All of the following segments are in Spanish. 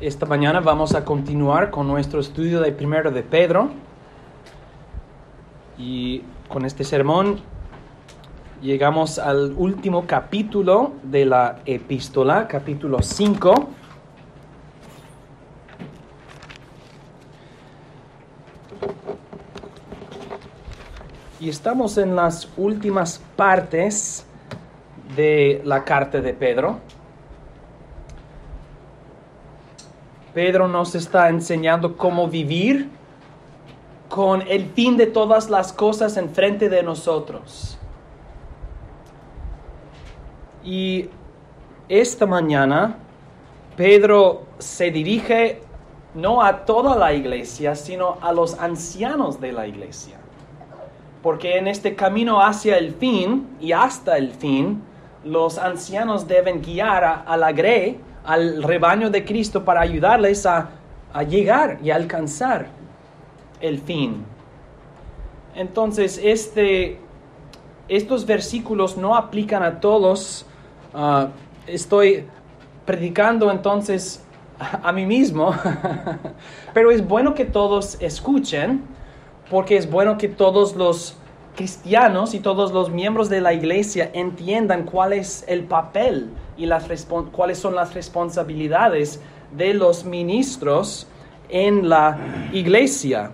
Esta mañana vamos a continuar con nuestro estudio de Primero de Pedro. Y con este sermón llegamos al último capítulo de la epístola, capítulo 5. Y estamos en las últimas partes de la carta de Pedro. Pedro nos está enseñando cómo vivir con el fin de todas las cosas enfrente de nosotros. Y esta mañana Pedro se dirige no a toda la iglesia, sino a los ancianos de la iglesia. Porque en este camino hacia el fin y hasta el fin, los ancianos deben guiar al rebaño de Cristo para ayudarles a llegar y alcanzar el fin. Entonces, estos versículos no aplican a todos. Estoy predicando entonces a mí mismo, pero es bueno que todos escuchen, porque es bueno que todos los cristianos y todos los miembros de la iglesia entiendan cuál es el papel y cuáles son las responsabilidades de los ministros en la iglesia.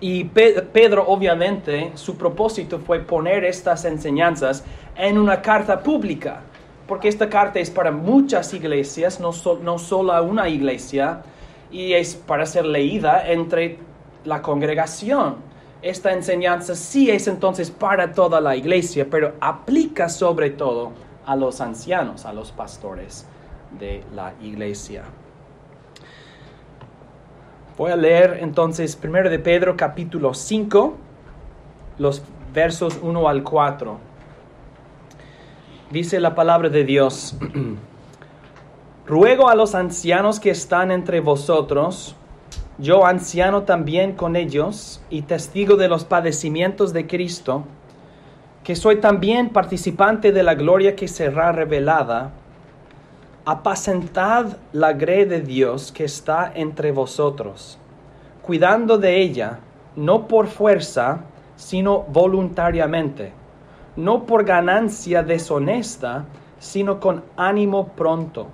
Y Pedro, obviamente, su propósito fue poner estas enseñanzas en una carta pública, porque esta carta es para muchas iglesias, no solo una iglesia, y es para ser leída entre la congregación. Esta enseñanza sí es entonces para toda la iglesia, pero aplica sobre todo a los ancianos, a los pastores de la iglesia. Voy a leer entonces 1 de Pedro capítulo 5, los versos 1 al 4. Dice la palabra de Dios: Ruego a los ancianos que están entre vosotros, yo anciano también con ellos y testigo de los padecimientos de Cristo, que soy también participante de la gloria que será revelada, apacentad la grey de Dios que está entre vosotros, cuidando de ella, no por fuerza, sino voluntariamente, no por ganancia deshonesta, sino con ánimo pronto,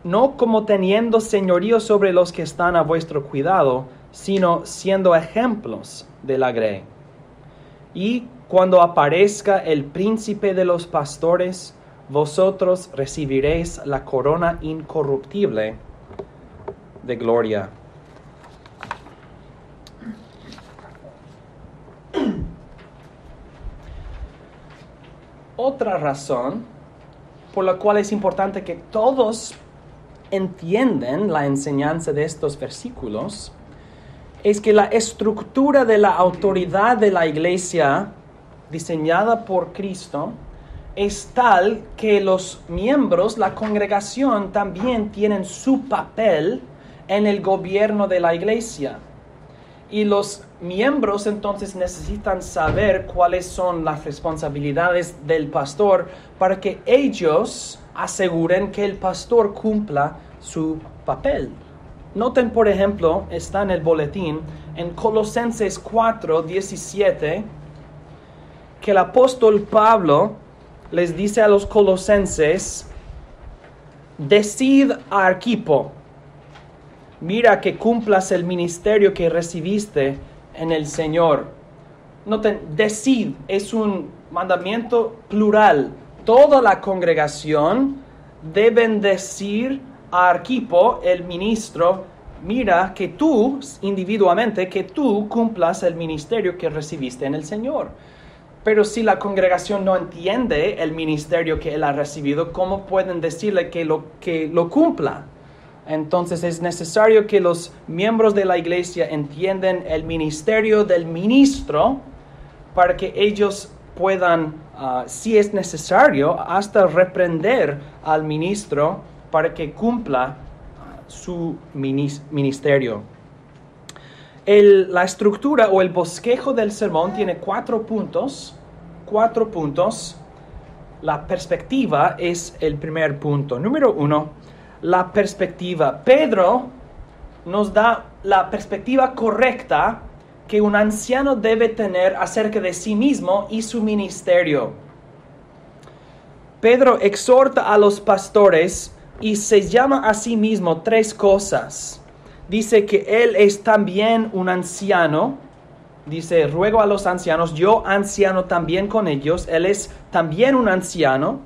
no como teniendo señorío sobre los que están a vuestro cuidado, sino siendo ejemplos de la grey. Y cuando aparezca el príncipe de los pastores, vosotros recibiréis la corona incorruptible de gloria. Otra razón por la cual es importante que todos entienden la enseñanza de estos versículos es que la estructura de la autoridad de la iglesia diseñada por Cristo es tal que los miembros, la congregación, también tienen su papel en el gobierno de la iglesia. Y los miembros entonces necesitan saber cuáles son las responsabilidades del pastor para que ellos aseguren que el pastor cumpla su papel. Noten, por ejemplo, está en el boletín, en Colosenses 4:17, que el apóstol Pablo les dice a los colosenses: decid a Arquipo, mira que cumplas el ministerio que recibiste en el Señor. Noten, decid es un mandamiento plural. Toda la congregación deben decir a Arquipo, el ministro: mira que tú, individualmente, que tú cumplas el ministerio que recibiste en el Señor. Pero si la congregación no entiende el ministerio que él ha recibido, ¿cómo pueden decirle que lo cumpla? Entonces es necesario que los miembros de la iglesia entiendan el ministerio del ministro para que ellos puedan, si es necesario, hasta reprender al ministro para que cumpla su ministerio. La estructura o el bosquejo del sermón tiene 4 puntos. La perspectiva es el primer punto. Número 1, la perspectiva. Pedro nos da la perspectiva correcta que un anciano debe tener acerca de sí mismo y su ministerio. Pedro exhorta a los pastores y se llama a sí mismo 3 cosas. Dice que él es también un anciano. Dice, ruego a los ancianos, yo anciano también con ellos. Él es también un anciano.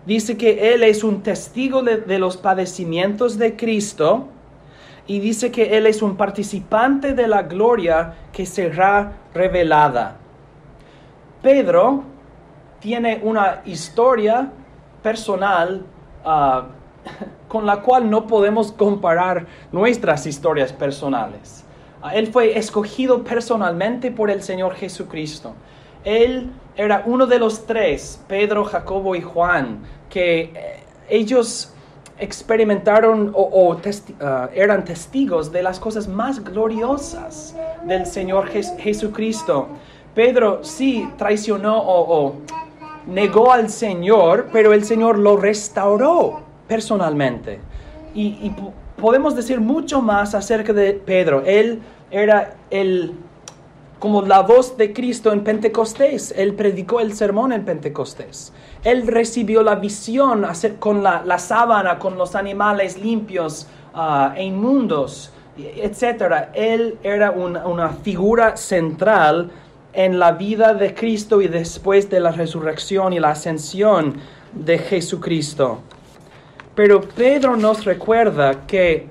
Dice que él es un testigo de los padecimientos de Cristo. Y dice que él es un participante de la gloria que será revelada. Pedro tiene una historia personal con la cual no podemos comparar nuestras historias personales. Él fue escogido personalmente por el Señor Jesucristo. Él era uno de los 3, Pedro, Jacobo y Juan, que ellos experimentaron eran testigos de las cosas más gloriosas del Señor Jesucristo. Pedro sí traicionó o negó al Señor, pero el Señor lo restauró personalmente. Y podemos decir mucho más acerca de Pedro. Él era como la voz de Cristo en Pentecostés. Él predicó el sermón en Pentecostés. Él recibió la visión con la sábana, con los animales limpios e inmundos, etc. Él era una figura central en la vida de Cristo y después de la resurrección y la ascensión de Jesucristo. Pero Pedro nos recuerda que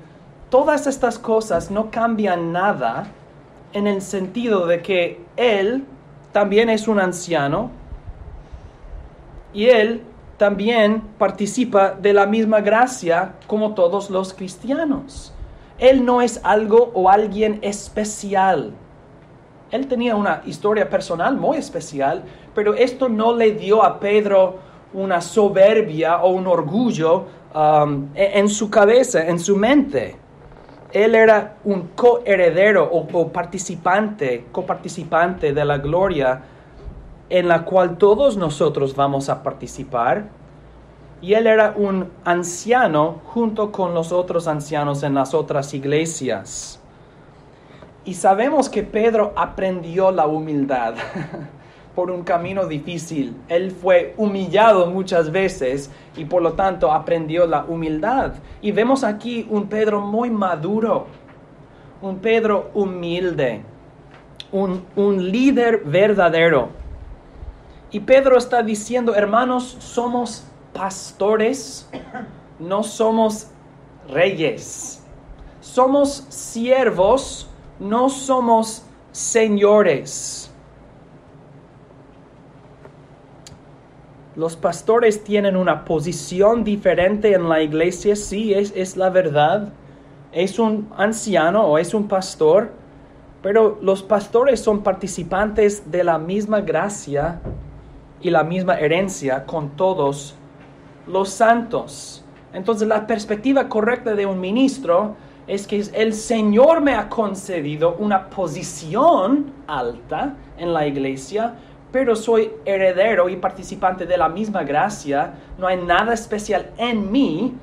todas estas cosas no cambian nada en el sentido de que él también es un anciano y él también participa de la misma gracia como todos los cristianos. Él no es algo o alguien especial. Él tenía una historia personal muy especial, pero esto no le dio a Pedro una soberbia o un orgullo en su cabeza, en su mente. Él era un coheredero o coparticipante de la gloria en la cual todos nosotros vamos a participar. Y él era un anciano junto con los otros ancianos en las otras iglesias. Y sabemos que Pedro aprendió la humildad por un camino difícil. Él fue humillado muchas veces y por lo tanto aprendió la humildad. Y vemos aquí un Pedro muy maduro, un Pedro humilde, un líder verdadero. Y Pedro está diciendo, hermanos, somos pastores, no somos reyes. Somos siervos, no somos señores. Los pastores tienen una posición diferente en la iglesia, sí, es la verdad. Es un anciano o es un pastor, pero los pastores son participantes de la misma gracia y la misma herencia con todos los santos. Entonces, la perspectiva correcta de un ministro es que el Señor me ha concedido una posición alta en la iglesia, pero soy heredero y participante de la misma gracia. No hay nada especial en mí.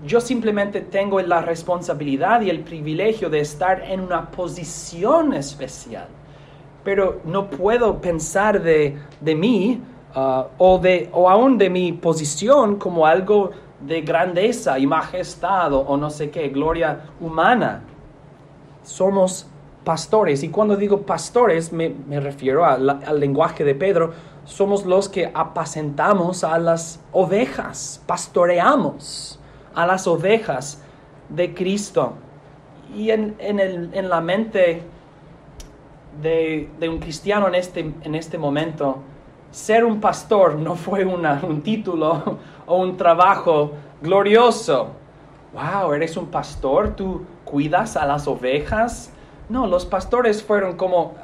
Yo simplemente tengo la responsabilidad y el privilegio de estar en una posición especial. Pero no puedo pensar de mí o aún de mi posición como algo de grandeza y majestad o no sé qué, gloria humana. Somos pastores, y cuando digo pastores me refiero al lenguaje de Pedro. Somos los que apacentamos a las ovejas, pastoreamos a las ovejas de Cristo. Y en la mente de un cristiano en este momento, ser un pastor no fue un título o un trabajo glorioso. Wow, ¿eres un pastor? ¿Tú cuidas a las ovejas? No, los pastores fueron como,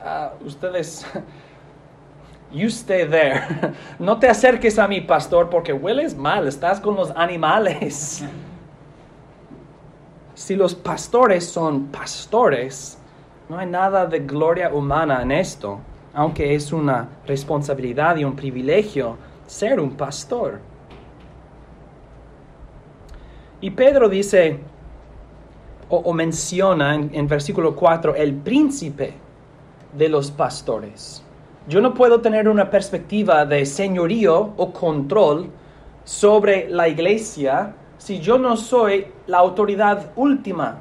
ustedes, you stay there. No te acerques a mi pastor porque hueles mal, estás con los animales. Si los pastores son pastores, no hay nada de gloria humana en esto, aunque es una responsabilidad y un privilegio ser un pastor. Y Pedro dice, o menciona en versículo 4, el príncipe de los pastores. Yo no puedo tener una perspectiva de señorío o control sobre la iglesia si yo no soy la autoridad última.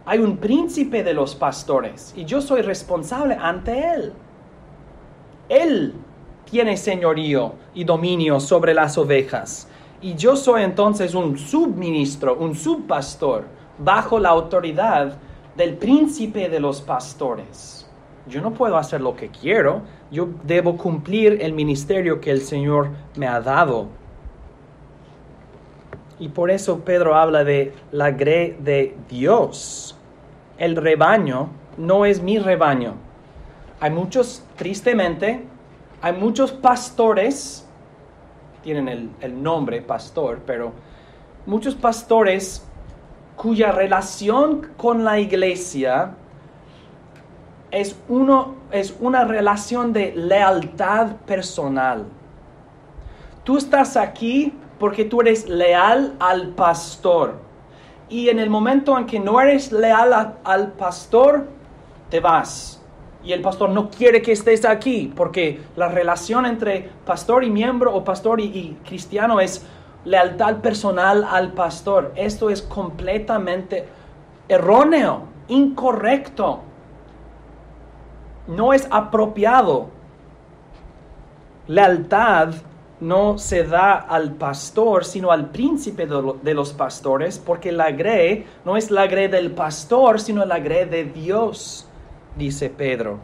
Hay un príncipe de los pastores y yo soy responsable ante él. Él tiene señorío y dominio sobre las ovejas. Y yo soy entonces un subministro, un subpastor, bajo la autoridad del príncipe de los pastores. Yo no puedo hacer lo que quiero. Yo debo cumplir el ministerio que el Señor me ha dado. Y por eso Pedro habla de la grey de Dios. El rebaño no es mi rebaño. Hay muchos, tristemente, hay muchos pastores, tienen el nombre pastor, pero muchos pastores cuya relación con la iglesia es una relación de lealtad personal. Tú estás aquí porque tú eres leal al pastor. Y en el momento en que no eres leal al pastor, te vas. Y el pastor no quiere que estés aquí, porque la relación entre pastor y miembro o pastor y cristiano es lealtad personal al pastor. Esto es completamente erróneo, incorrecto. No es apropiado. Lealtad no se da al pastor, sino al príncipe de los pastores, porque la grey no es la grey del pastor, sino la grey de Dios, dice Pedro.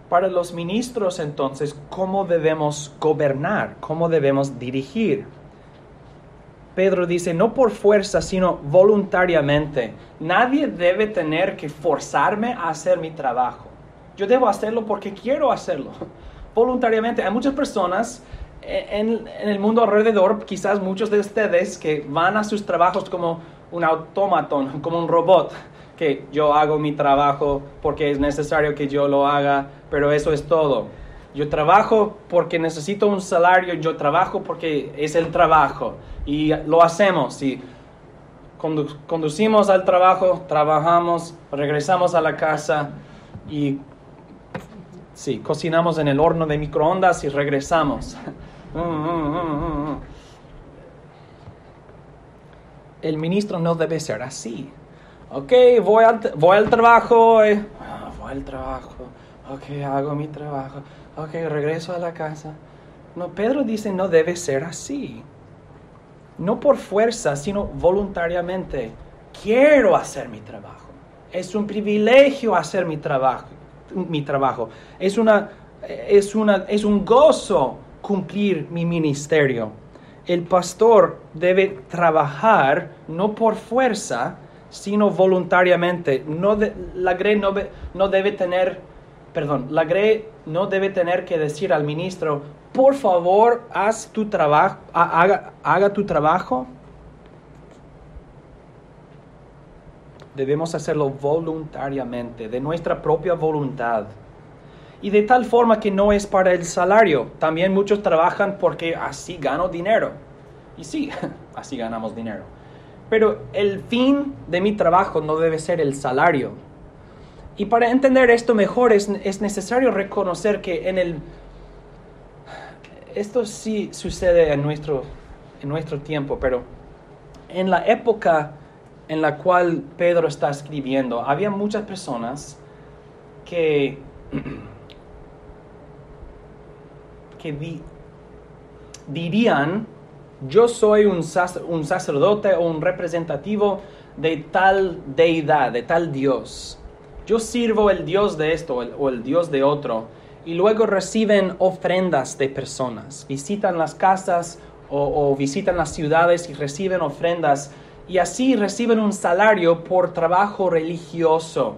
Para los ministros, entonces, ¿cómo debemos gobernar? ¿Cómo debemos dirigir? Pedro dice, no por fuerza, sino voluntariamente. Nadie debe tener que forzarme a hacer mi trabajo. Yo debo hacerlo porque quiero hacerlo. Voluntariamente. Hay muchas personas en el mundo alrededor, quizás muchos de ustedes, que van a sus trabajos como un automatón, como un robot. Que yo hago mi trabajo porque es necesario que yo lo haga, pero eso es todo. Yo trabajo porque necesito un salario, yo trabajo porque es el trabajo. Y lo hacemos, y conducimos al trabajo, trabajamos, regresamos a la casa y sí, cocinamos en el horno de microondas y regresamos. El ministro no debe ser así. Ok, voy al trabajo, voy al trabajo, ok, hago mi trabajo, ok, regreso a la casa. No, Pedro dice no debe ser así. No por fuerza, sino voluntariamente. Quiero hacer mi trabajo. Es un privilegio hacer mi trabajo. Es un gozo cumplir mi ministerio. El pastor debe trabajar no por fuerza, sino voluntariamente. La grey no debe tener que decir al ministro, por favor, haz tu trabajo, haga tu trabajo. Debemos hacerlo voluntariamente, de nuestra propia voluntad. Y de tal forma que no es para el salario. También muchos trabajan porque así gano dinero. Y sí, así ganamos dinero. Pero el fin de mi trabajo no debe ser el salario. Y para entender esto mejor es necesario reconocer que esto sí sucede en nuestro tiempo, pero en la época en la cual Pedro está escribiendo, había muchas personas que dirían, yo soy un sacerdote o un representativo de tal deidad, de tal Dios. Yo sirvo el Dios de esto o el Dios de otro. Y luego reciben ofrendas de personas. Visitan las casas o visitan las ciudades y reciben ofrendas. Y así reciben un salario por trabajo religioso.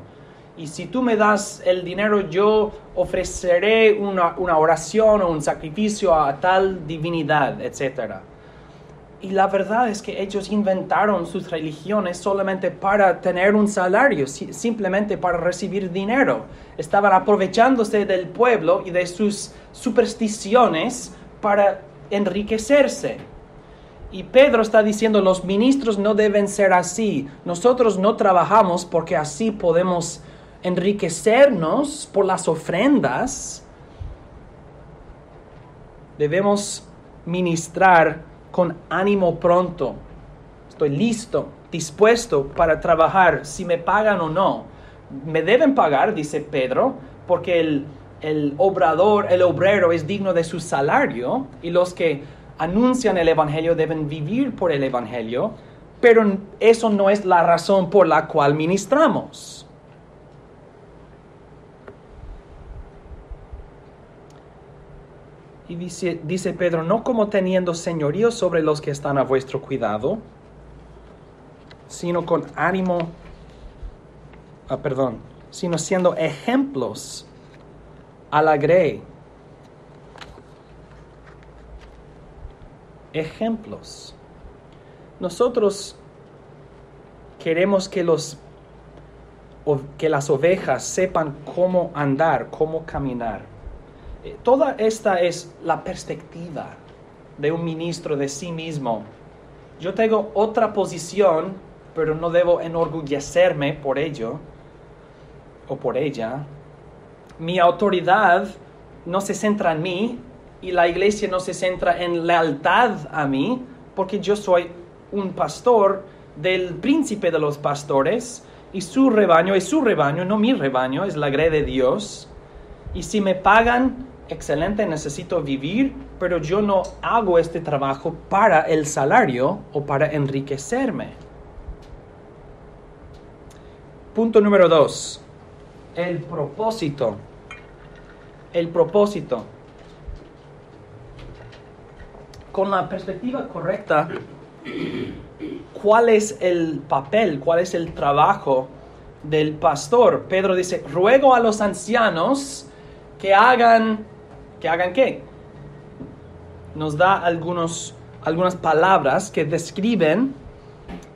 Y si tú me das el dinero, yo ofreceré una oración o un sacrificio a tal divinidad, etc. Y la verdad es que ellos inventaron sus religiones solamente para tener un salario, simplemente para recibir dinero. Estaban aprovechándose del pueblo y de sus supersticiones para enriquecerse. Y Pedro está diciendo, los ministros no deben ser así. Nosotros no trabajamos porque así podemos enriquecernos por las ofrendas. Debemos ministrar con ánimo pronto. Estoy listo, dispuesto para trabajar, si me pagan o no. Me deben pagar, dice Pedro, porque el obrero es digno de su salario, y los que anuncian el evangelio deben vivir por el evangelio, pero eso no es la razón por la cual ministramos. Y dice Pedro, no como teniendo señorío sobre los que están a vuestro cuidado, sino con ánimo, sino siendo ejemplos a la grey. Ejemplos. Nosotros queremos que las ovejas sepan cómo andar, cómo caminar. Toda esta es la perspectiva de un ministro de sí mismo. Yo tengo otra posición, pero no debo enorgullecerme por ello o por ella. Mi autoridad no se centra en mí y la iglesia no se centra en lealtad a mí, porque yo soy un pastor del príncipe de los pastores y su rebaño es su rebaño, no mi rebaño, es la grey de Dios. Y si me pagan, excelente, necesito vivir, pero yo no hago este trabajo para el salario o para enriquecerme. Punto número 2. El propósito. El propósito. Con la perspectiva correcta, ¿cuál es el papel, cuál es el trabajo del pastor? Pedro dice, ruego a los ancianos que hagan ¿qué? Nos da algunas palabras que describen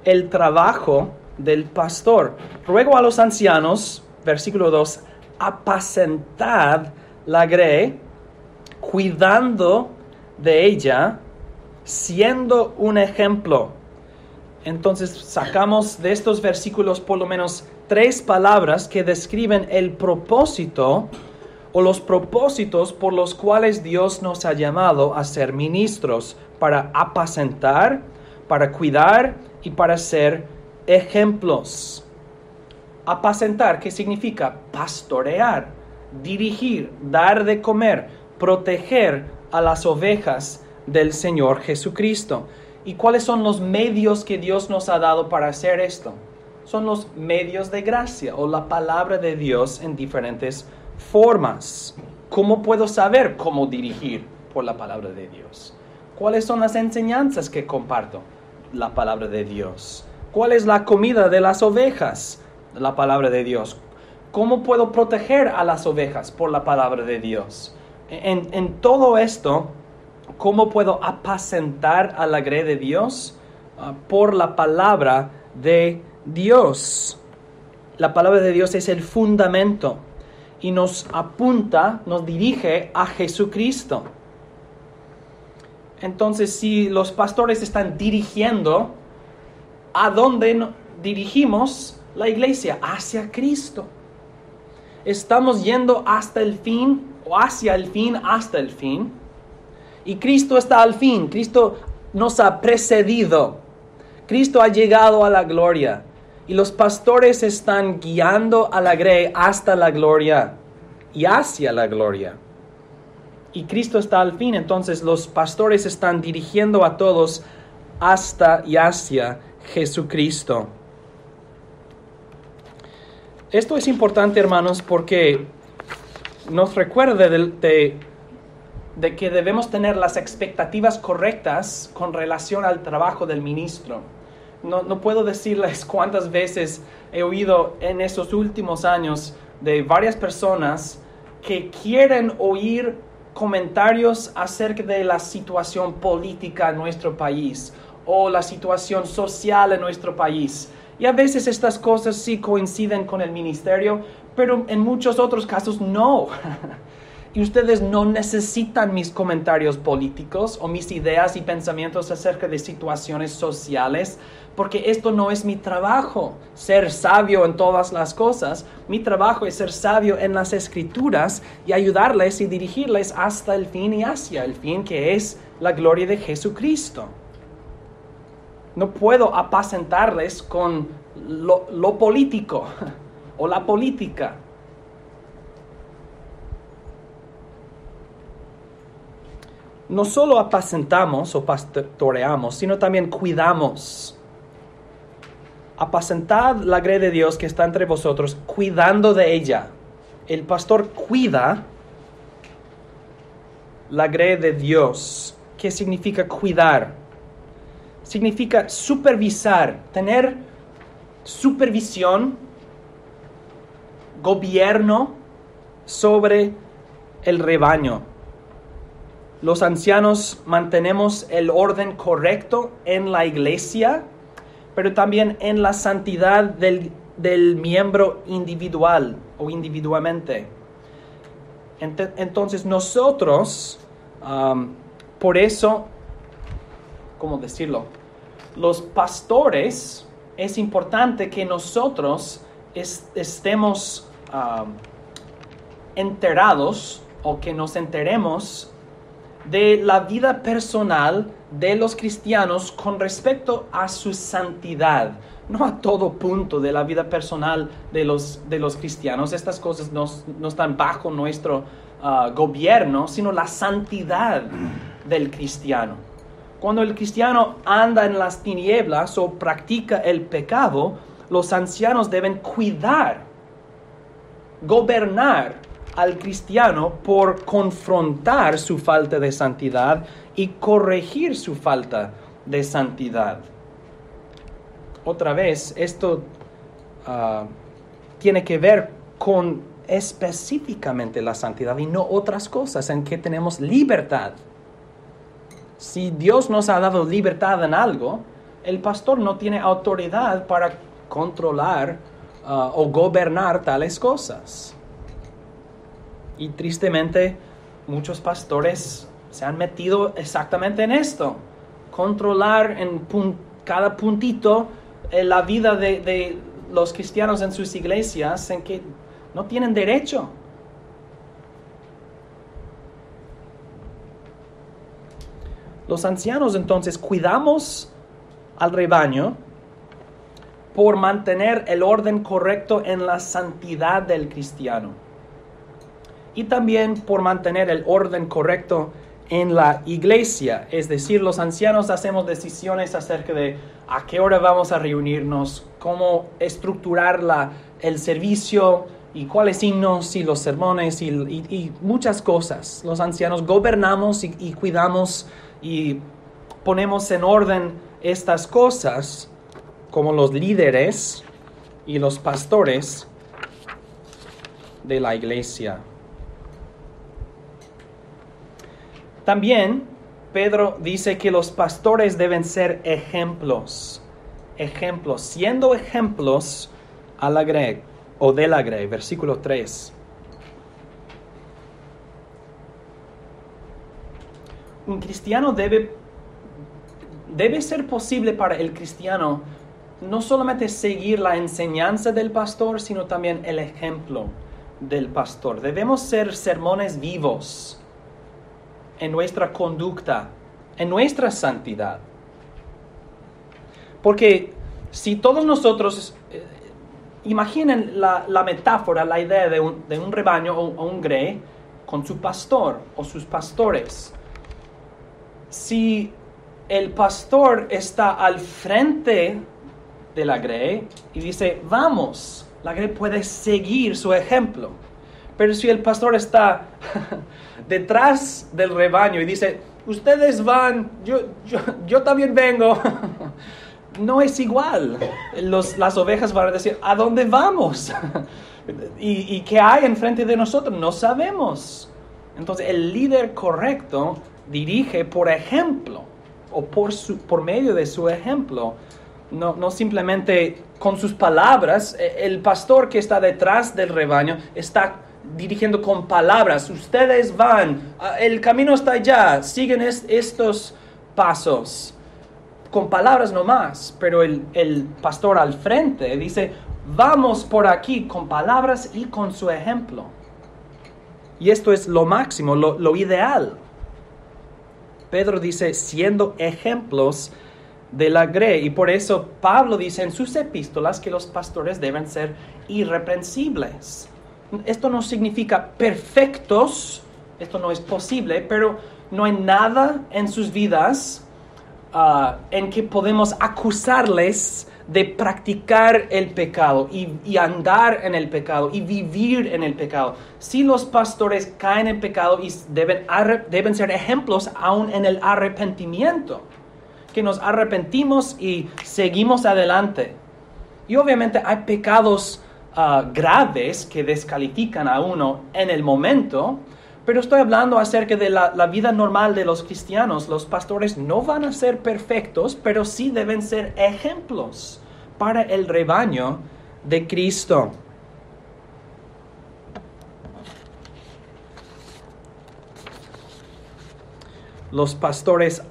el trabajo del pastor. Ruego a los ancianos, versículo 2, apacentad la grey, cuidando de ella, siendo un ejemplo. Entonces sacamos de estos versículos por lo menos 3 palabras que describen el propósito o los propósitos por los cuales Dios nos ha llamado a ser ministros, para apacentar, para cuidar y para ser ejemplos. Apacentar, ¿qué significa? Pastorear, dirigir, dar de comer, proteger a las ovejas del Señor Jesucristo. ¿Y cuáles son los medios que Dios nos ha dado para hacer esto? Son los medios de gracia o la palabra de Dios en diferentes formas. ¿Cómo puedo saber cómo dirigir por la palabra de Dios? ¿Cuáles son las enseñanzas que comparto? La palabra de Dios. ¿Cuál es la comida de las ovejas? La palabra de Dios. ¿Cómo puedo proteger a las ovejas por la palabra de Dios? En todo esto, ¿cómo puedo apacentar a la grey de Dios? Por la palabra de Dios. La palabra de Dios es el fundamento y nos apunta, nos dirige a Jesucristo. Entonces, si los pastores están dirigiendo, ¿a dónde dirigimos la iglesia? Hacia Cristo. Estamos yendo hasta el fin, o hacia el fin, hasta el fin. Y Cristo está al fin. Cristo nos ha precedido. Cristo ha llegado a la gloria. Y los pastores están guiando a la grey hasta la gloria y hacia la gloria. Y Cristo está al fin, entonces los pastores están dirigiendo a todos hasta y hacia Jesucristo. Esto es importante, hermanos, porque nos recuerda de que debemos tener las expectativas correctas con relación al trabajo del ministro. No puedo decirles cuántas veces he oído en estos últimos años de varias personas que quieren oír comentarios acerca de la situación política en nuestro país, o la situación social en nuestro país. Y a veces estas cosas sí coinciden con el ministerio, pero en muchos otros casos no. Y ustedes no necesitan mis comentarios políticos o mis ideas y pensamientos acerca de situaciones sociales, porque esto no es mi trabajo, ser sabio en todas las cosas. Mi trabajo es ser sabio en las Escrituras y ayudarles y dirigirles hasta el fin y hacia el fin, que es la gloria de Jesucristo. No puedo apacentarles con lo político o la política. No solo apacentamos o pastoreamos, sino también cuidamos. Apacentad la grey de Dios que está entre vosotros, cuidando de ella. El pastor cuida la grey de Dios. ¿Qué significa cuidar? Significa supervisar, tener supervisión, gobierno sobre el rebaño. Los ancianos mantenemos el orden correcto en la iglesia, pero también en la santidad del miembro individual o individualmente. Entonces nosotros, por eso, ¿cómo decirlo? Los pastores, es importante que nosotros estemos enterados o que nos enteremos de la vida personal de los cristianos con respecto a su santidad. No a todo punto de la vida personal de los cristianos. Estas cosas no están bajo nuestro gobierno, sino la santidad del cristiano. Cuando el cristiano anda en las tinieblas o practica el pecado, los ancianos deben cuidar, gobernar al cristiano por confrontar su falta de santidad y corregir su falta de santidad. Otra vez, esto tiene que ver con específicamente la santidad y no otras cosas en que tenemos libertad. Si Dios nos ha dado libertad en algo, el pastor no tiene autoridad para controlar o gobernar tales cosas. Y tristemente, muchos pastores se han metido exactamente en esto. Controlar en cada puntito la vida de los cristianos en sus iglesias en que no tienen derecho. Los ancianos entonces cuidamos al rebaño por mantener el orden correcto en la santidad del cristiano. Y también por mantener el orden correcto en la iglesia. Es decir, los ancianos hacemos decisiones acerca de a qué hora vamos a reunirnos, cómo estructurar el servicio y cuáles himnos y los sermones y muchas cosas. Los ancianos gobernamos y cuidamos y ponemos en orden estas cosas como los líderes y los pastores de la iglesia. También Pedro dice que los pastores deben ser ejemplos, siendo ejemplos a la grey o de la grey, versículo 3. Un cristiano debe ser posible para el cristiano no solamente seguir la enseñanza del pastor, sino también el ejemplo del pastor. Debemos ser sermones vivos en nuestra conducta, en nuestra santidad. Porque si todos nosotros, imaginen la metáfora, la idea de un rebaño o un grey con su pastor o sus pastores. Si el pastor está al frente de la grey y dice, vamos, la grey puede seguir su ejemplo. Pero si el pastor está detrás del rebaño y dice, ustedes van, yo también vengo, no es igual. Las ovejas van a decir, ¿a dónde vamos? ¿Y qué hay enfrente de nosotros? No sabemos. Entonces el líder correcto dirige por ejemplo. o por medio de su ejemplo. No simplemente con sus palabras. El pastor que está detrás del rebaño está dirigiendo con palabras. Ustedes van, el camino está allá, siguen estos pasos. Con palabras nomás, pero el pastor al frente dice, vamos por aquí con palabras y con su ejemplo. Y esto es lo máximo, lo ideal. Pedro dice, siendo ejemplos de la grey. Y por eso Pablo dice en sus epístolas que los pastores deben ser irreprensibles. Esto no significa perfectos, esto no es posible, pero no hay nada en sus vidas en que podemos acusarles de practicar el pecado y andar en el pecado y vivir en el pecado. Si los pastores caen en pecado y deben ser ejemplos aún en el arrepentimiento, que nos arrepentimos y seguimos adelante. Y obviamente hay pecados graves que descalifican a uno en el momento, pero estoy hablando acerca de la vida normal de los cristianos. Los pastores no van a ser perfectos, pero sí deben ser ejemplos para el rebaño de Cristo. Los pastores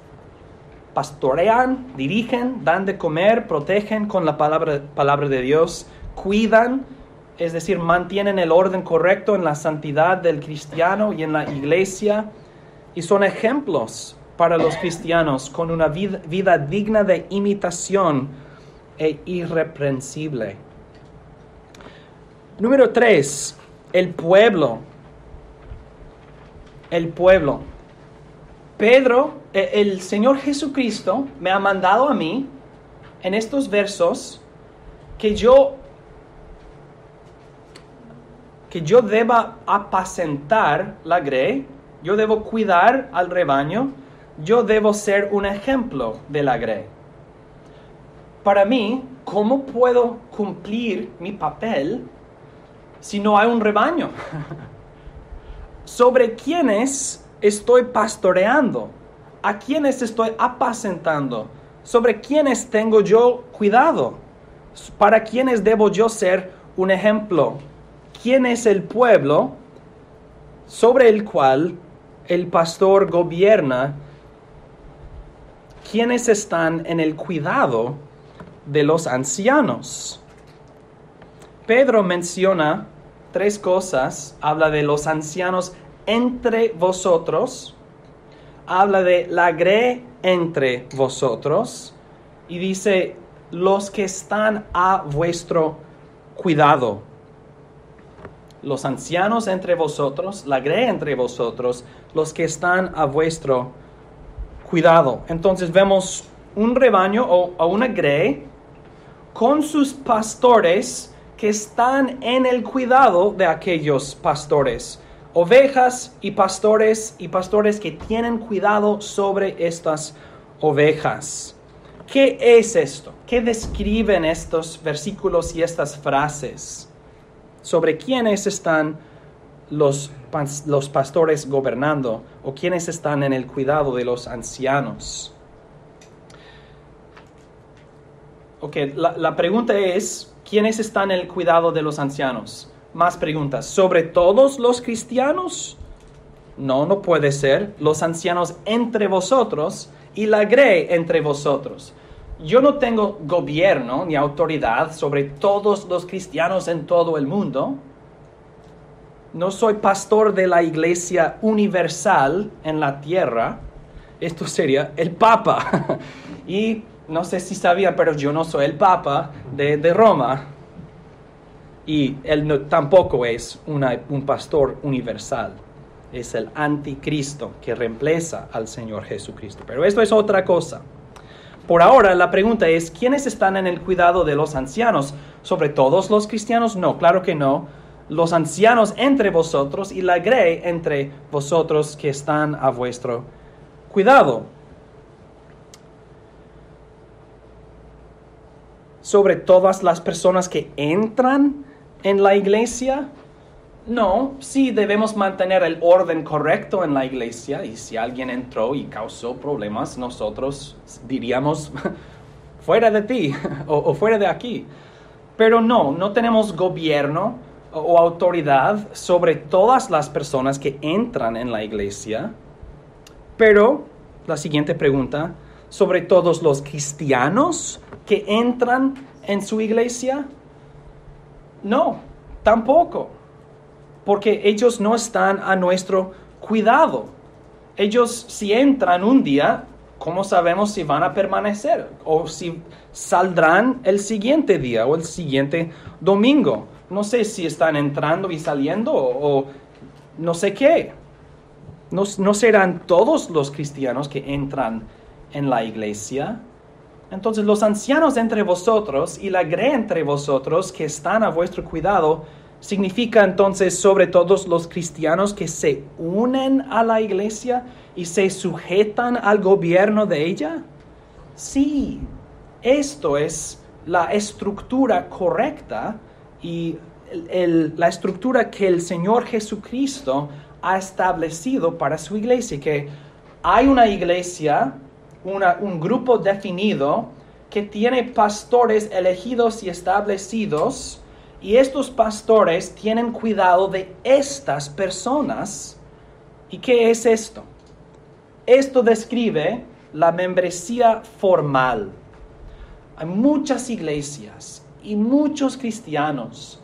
pastorean, dirigen, dan de comer, protegen con la palabra de Dios, cuidan, es decir, mantienen el orden correcto en la santidad del cristiano y en la iglesia, y son ejemplos para los cristianos con una vida digna de imitación e irreprensible. Número 3, el pueblo. El pueblo. Pedro, el Señor Jesucristo me ha mandado a mí en estos versos que yo deba apacentar la grey, yo debo cuidar al rebaño, yo debo ser un ejemplo de la grey. Para mí, ¿cómo puedo cumplir mi papel si no hay un rebaño? ¿Sobre quiénes estoy pastoreando? ¿A quiénes estoy apacentando? ¿Sobre quiénes tengo yo cuidado? ¿Para quiénes debo yo ser un ejemplo? ¿Quién es el pueblo sobre el cual el pastor gobierna? ¿Quiénes están en el cuidado de los ancianos? Pedro menciona 3 cosas. Habla de los ancianos entre vosotros, habla de la grey entre vosotros, y dice los que están a vuestro cuidado. Los ancianos entre vosotros, la grey entre vosotros, los que están a vuestro cuidado. Entonces vemos un rebaño o una grey con sus pastores que están en el cuidado de aquellos pastores. Ovejas y pastores que tienen cuidado sobre estas ovejas. ¿Qué es esto? ¿Qué describen estos versículos y estas frases? ¿Sobre quiénes están los pastores gobernando o quiénes están en el cuidado de los ancianos? Ok, la pregunta es, ¿quiénes están en el cuidado de los ancianos? Más preguntas. ¿Sobre todos los cristianos? No puede ser. Los ancianos entre vosotros y la grey entre vosotros. Yo no tengo gobierno ni autoridad sobre todos los cristianos en todo el mundo. No soy pastor de la iglesia universal en la tierra. Esto sería el Papa. Y no sé si sabían, pero yo no soy el Papa de Roma. Y él tampoco es un pastor universal. Es el anticristo que reemplaza al Señor Jesucristo. Pero esto es otra cosa. Por ahora la pregunta es, ¿quiénes están en el cuidado de los ancianos? ¿Sobre todos los cristianos? No, claro que no. Los ancianos entre vosotros y la grey entre vosotros que están a vuestro cuidado. Sobre todas las personas que entran en la iglesia. No, sí debemos mantener el orden correcto en la iglesia, y si alguien entró y causó problemas, nosotros diríamos fuera de ti o fuera de aquí. Pero no tenemos gobierno o autoridad sobre todas las personas que entran en la iglesia. Pero la siguiente pregunta, ¿sobre todos los cristianos que entran en su iglesia? No, tampoco. Porque ellos no están a nuestro cuidado. Ellos, si entran un día, ¿cómo sabemos si van a permanecer? O si saldrán el siguiente día o el siguiente domingo. No sé si están entrando y saliendo o no sé qué. No serán todos los cristianos que entran en la iglesia. Entonces los ancianos entre vosotros y la grey entre vosotros que están a vuestro cuidado, ¿significa entonces sobre todos los cristianos que se unen a la iglesia y se sujetan al gobierno de ella? Sí, esto es la estructura correcta y la estructura que el Señor Jesucristo ha establecido para su iglesia, que hay una iglesia, un grupo definido que tiene pastores elegidos y establecidos. Y estos pastores tienen cuidado de estas personas. ¿Y qué es esto? Esto describe la membresía formal. Hay muchas iglesias y muchos cristianos,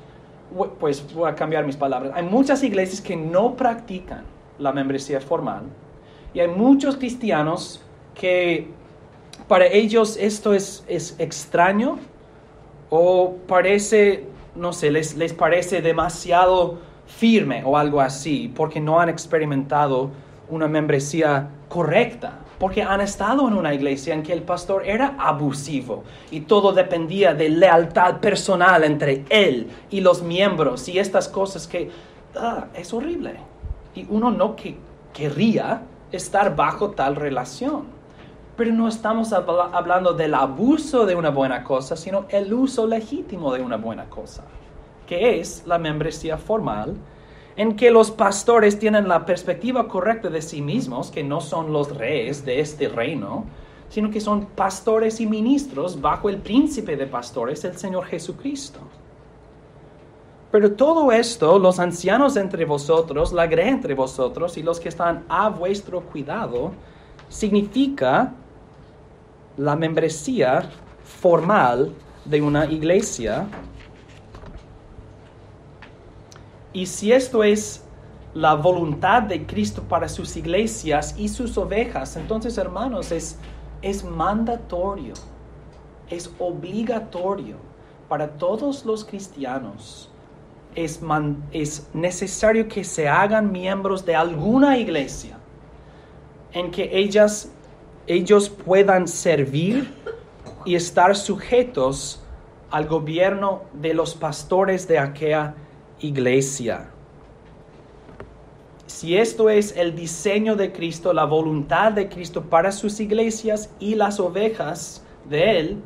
pues voy a cambiar mis palabras, hay muchas iglesias que no practican la membresía formal y hay muchos cristianos que para ellos esto es extraño o parece, no sé, les parece demasiado firme o algo así, porque no han experimentado una membresía correcta, porque han estado en una iglesia en que el pastor era abusivo y todo dependía de lealtad personal entre él y los miembros y estas cosas que es horrible. Y uno no querría estar bajo tal relación. Pero no estamos hablando del abuso de una buena cosa, sino el uso legítimo de una buena cosa, que es la membresía formal, en que los pastores tienen la perspectiva correcta de sí mismos, que no son los reyes de este reino, sino que son pastores y ministros bajo el príncipe de pastores, el Señor Jesucristo. Pero todo esto, los ancianos entre vosotros, la grey entre vosotros y los que están a vuestro cuidado, significa la membresía formal de una iglesia. Y si esto es la voluntad de Cristo para sus iglesias y sus ovejas, entonces, hermanos, es mandatorio, es obligatorio para todos los cristianos. Es necesario que se hagan miembros de alguna iglesia en que ellos puedan servir y estar sujetos al gobierno de los pastores de aquella iglesia. Si esto es el diseño de Cristo, la voluntad de Cristo para sus iglesias y las ovejas de Él,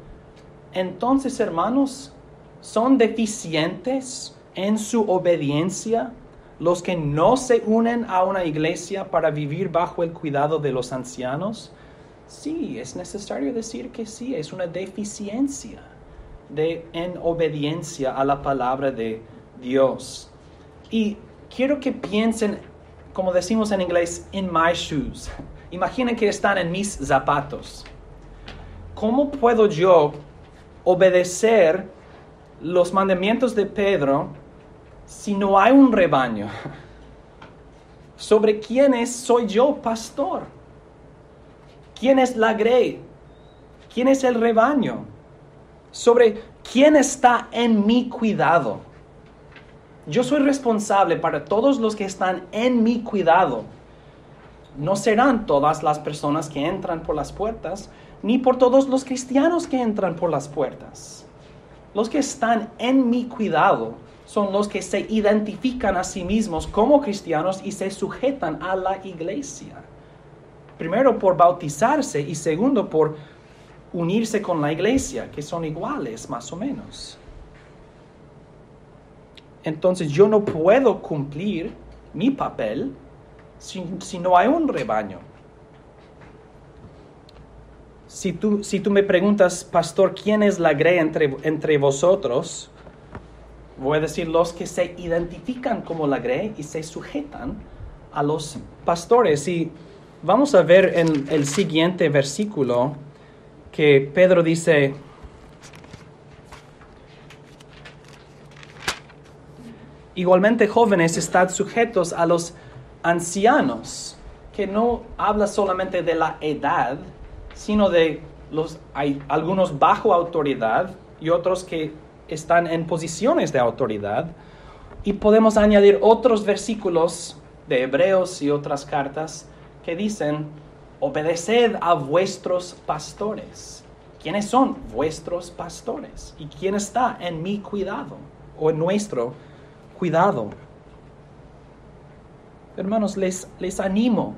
entonces, hermanos, ¿son deficientes en su obediencia los que no se unen a una iglesia para vivir bajo el cuidado de los ancianos? Sí, es necesario decir que sí, es una deficiencia en obediencia a la palabra de Dios. Y quiero que piensen, como decimos en inglés, in my shoes. Imaginen que están en mis zapatos. ¿Cómo puedo yo obedecer los mandamientos de Pedro si no hay un rebaño? ¿Sobre quién soy yo pastor? ¿Quién es la grey? ¿Quién es el rebaño? ¿Sobre quién está en mi cuidado? Yo soy responsable para todos los que están en mi cuidado. No serán todas las personas que entran por las puertas, ni por todos los cristianos que entran por las puertas. Los que están en mi cuidado son los que se identifican a sí mismos como cristianos y se sujetan a la iglesia. Primero por bautizarse y segundo por unirse con la iglesia, que son iguales más o menos. entonces yo no puedo cumplir mi papel si no hay un rebaño. Si tú me preguntas, pastor, ¿quién es la grey entre vosotros? Voy a decir los que se identifican como la grey y se sujetan a los pastores. Y vamos a ver en el siguiente versículo que Pedro dice: igualmente, jóvenes, estad sujetos a los ancianos, que no habla solamente de la edad, sino de hay algunos bajo autoridad y otros que están en posiciones de autoridad. Y podemos añadir otros versículos de Hebreos y otras cartas que dicen: obedeced a vuestros pastores. ¿Quiénes son vuestros pastores? ¿Y quién está en mi cuidado o en nuestro cuidado? Hermanos, les animo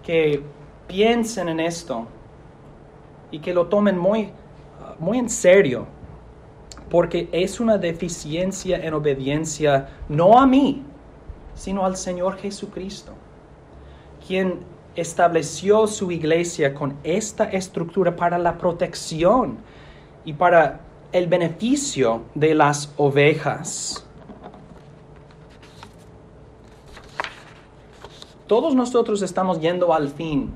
que piensen en esto y que lo tomen muy en serio, porque es una deficiencia en obediencia no a mí, sino al Señor Jesucristo, quien estableció su iglesia con esta estructura para la protección y para el beneficio de las ovejas. Todos nosotros estamos yendo al fin,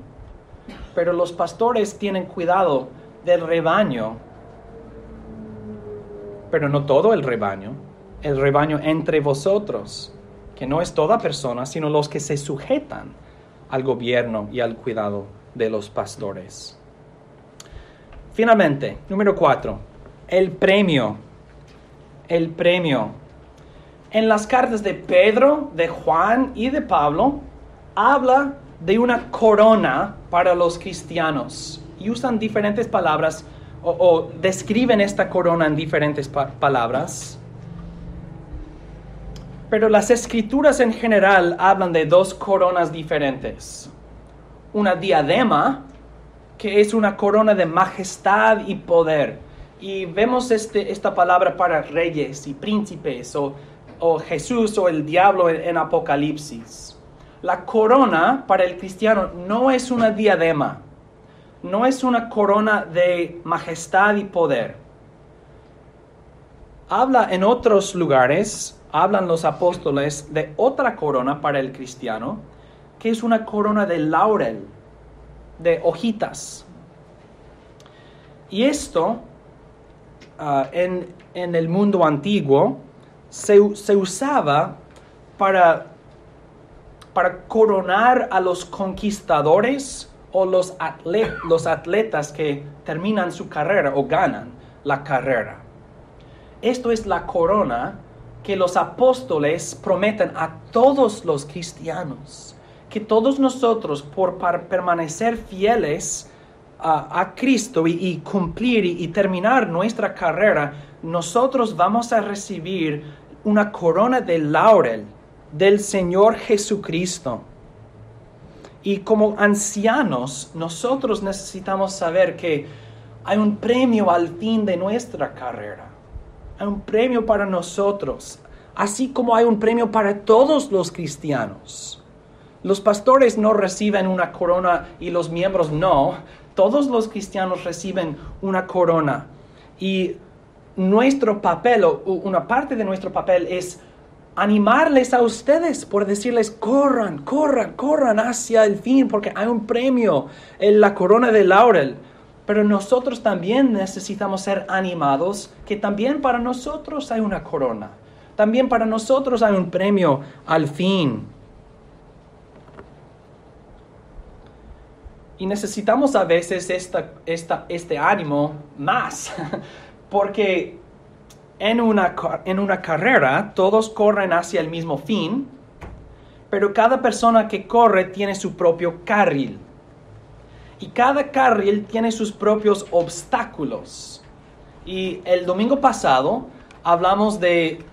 pero los pastores tienen cuidado del rebaño, pero no todo el rebaño entre vosotros, que no es toda persona, sino los que se sujetan al gobierno y al cuidado de los pastores. Finalmente, número 4, el premio. El premio. En las cartas de Pedro, de Juan y de Pablo, habla de una corona para los cristianos. Y usan diferentes palabras o describen esta corona en diferentes palabras. Pero las escrituras en general hablan de dos coronas diferentes. Una diadema, que es una corona de majestad y poder. Y vemos esta palabra para reyes y príncipes o Jesús o el diablo en Apocalipsis. La corona para el cristiano no es una diadema, no es una corona de majestad y poder. Habla en otros lugares, hablan los apóstoles de otra corona para el cristiano, que es una corona de laurel, de hojitas. Y esto, en el mundo antiguo, se usaba para coronar a los conquistadores o los atletas que terminan su carrera o ganan la carrera. Esto es la corona que los apóstoles prometen a todos los cristianos, que todos nosotros, para permanecer fieles a Cristo y cumplir y terminar nuestra carrera, nosotros vamos a recibir una corona de laurel del Señor Jesucristo. Y como ancianos, nosotros necesitamos saber que hay un premio al fin de nuestra carrera. Hay un premio para nosotros, así como hay un premio para todos los cristianos. Los pastores no reciben una corona y los miembros no. Todos los cristianos reciben una corona. Y nuestro papel, o una parte de nuestro papel, es animarles a ustedes por decirles: corran hacia el fin, porque hay un premio en la corona de laurel. Pero nosotros también necesitamos ser animados, que también para nosotros hay una corona. También para nosotros hay un premio al fin. Y necesitamos a veces este ánimo más, porque en una carrera todos corren hacia el mismo fin, pero cada persona que corre tiene su propio carril. Y cada carril tiene sus propios obstáculos. Y el domingo pasado hablamos de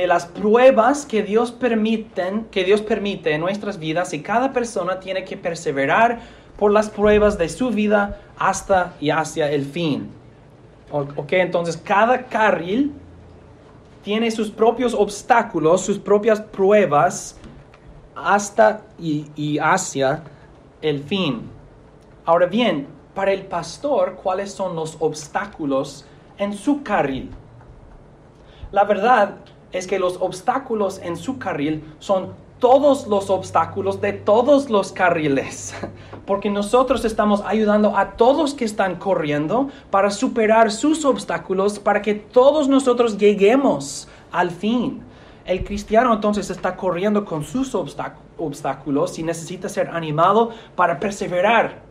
las pruebas que Dios permite en nuestras vidas, y cada persona tiene que perseverar por las pruebas de su vida hasta y hacia el fin. Ok, entonces cada carril tiene sus propios obstáculos, sus propias pruebas hasta y hacia el fin. Ahora bien, para el pastor, ¿cuáles son los obstáculos en su carril? La verdad es que los obstáculos en su carril son todos los obstáculos de todos los carriles, porque nosotros estamos ayudando a todos que están corriendo para superar sus obstáculos, para que todos nosotros lleguemos al fin. El cristiano entonces está corriendo con sus obstáculos y necesita ser animado para perseverar.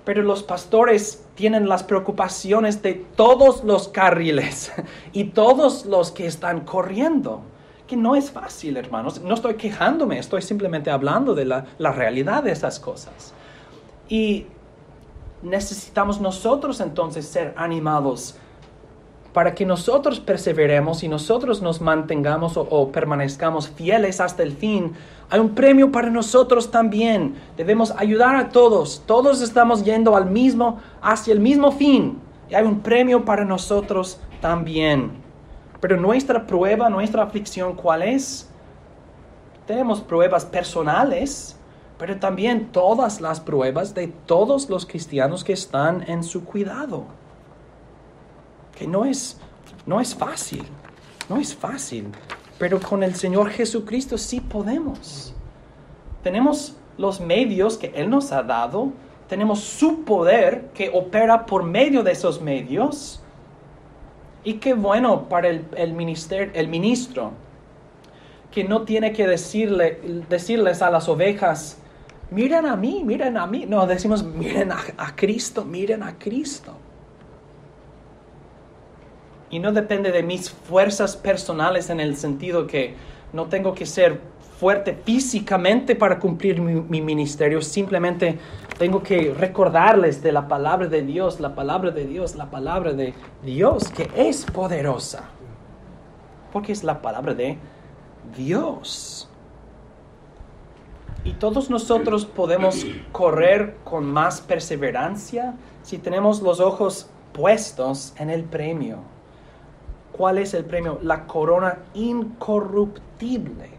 Pero los pastores tienen las preocupaciones de todos los carriles y todos los que están corriendo. Que no es fácil, hermanos. No estoy quejándome, estoy simplemente hablando de la realidad de esas cosas. Y necesitamos nosotros entonces ser animados para que nosotros perseveremos y nosotros nos mantengamos o permanezcamos fieles hasta el fin. Hay un premio para nosotros también. Debemos ayudar a todos. Todos estamos yendo hacia el mismo fin. Y hay un premio para nosotros también. Pero nuestra prueba, nuestra aflicción, ¿cuál es? Tenemos pruebas personales, pero también todas las pruebas de todos los cristianos que están en su cuidado. Que no es fácil, pero con el Señor Jesucristo sí podemos. Tenemos los medios que Él nos ha dado, tenemos su poder que opera por medio de esos medios. Y qué bueno para el ministro, que no tiene que decirles a las ovejas, miren a mí. No, decimos, miren a Cristo, miren a Cristo. Y no depende de mis fuerzas personales en el sentido que no tengo que ser fuerte físicamente para cumplir mi ministerio. Simplemente tengo que recordarles de la palabra de Dios, la palabra de Dios que es poderosa. Porque es la palabra de Dios. Y todos nosotros podemos correr con más perseverancia si tenemos los ojos puestos en el premio. ¿Cuál es el premio? La corona incorruptible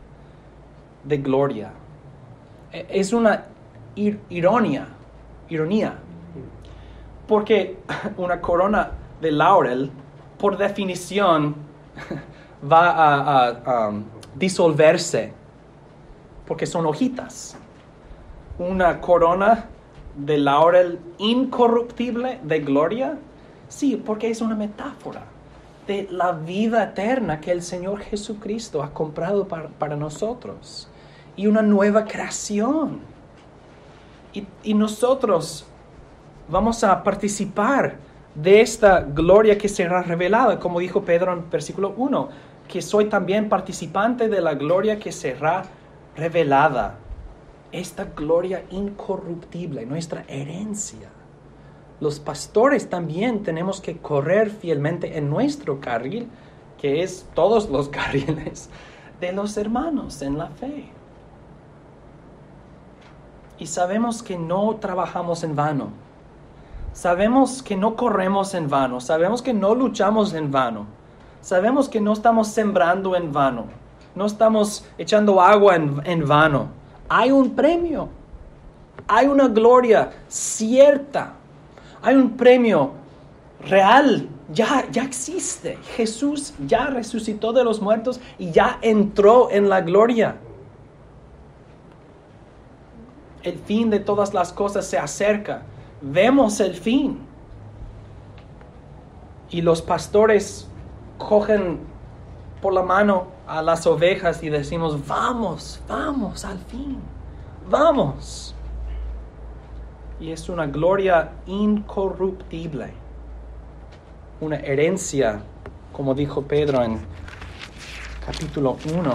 de gloria. Es una ironía, porque una corona de laurel, por definición, va a disolverse, porque son hojitas. Una corona de laurel incorruptible de gloria, sí, porque es una metáfora de la vida eterna que el Señor Jesucristo ha comprado para nosotros. Y una nueva creación. Y nosotros vamos a participar de esta gloria que será revelada, como dijo Pedro en versículo 1, que soy también participante de la gloria que será revelada. Esta gloria incorruptible, nuestra herencia. Los pastores también tenemos que correr fielmente en nuestro carril, que es todos los carriles de los hermanos en la fe. Y sabemos que no trabajamos en vano. Sabemos que no corremos en vano. Sabemos que no luchamos en vano. Sabemos que no estamos sembrando en vano. No estamos echando agua en vano. Hay un premio. Hay una gloria cierta. Hay un premio real, ya existe. Jesús ya resucitó de los muertos y ya entró en la gloria. El fin de todas las cosas se acerca. Vemos el fin. Y los pastores cogen por la mano a las ovejas y decimos, vamos al fin, vamos. Y es una gloria incorruptible, una herencia, como dijo Pedro en capítulo 1,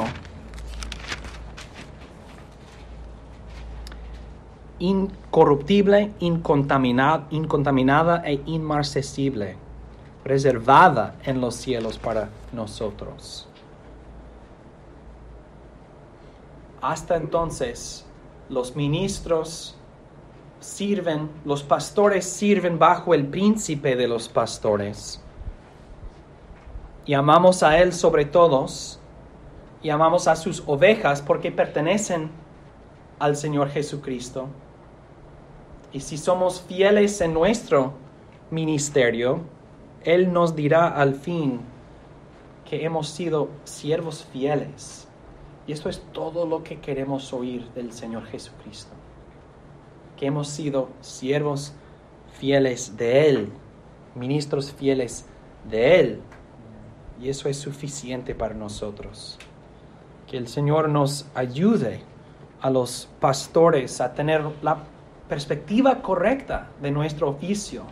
incorruptible, incontaminada e inmarcesible, reservada en los cielos para nosotros. Hasta entonces, los ministros los pastores sirven bajo el príncipe de los pastores. y amamos a Él sobre todos, y amamos a sus ovejas porque pertenecen al Señor Jesucristo. Y si somos fieles en nuestro ministerio, Él nos dirá al fin que hemos sido siervos fieles. Y esto es todo lo que queremos oír del Señor Jesucristo. Que hemos sido siervos fieles de Él, ministros fieles de Él. Y eso es suficiente para nosotros. Que el Señor nos ayude a los pastores a tener la perspectiva correcta de nuestro oficio,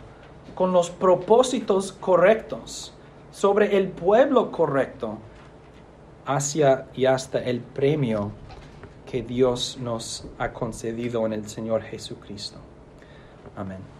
con los propósitos correctos, sobre el pueblo correcto, hacia y hasta el premio que Dios nos ha concedido en el Señor Jesucristo. Amén.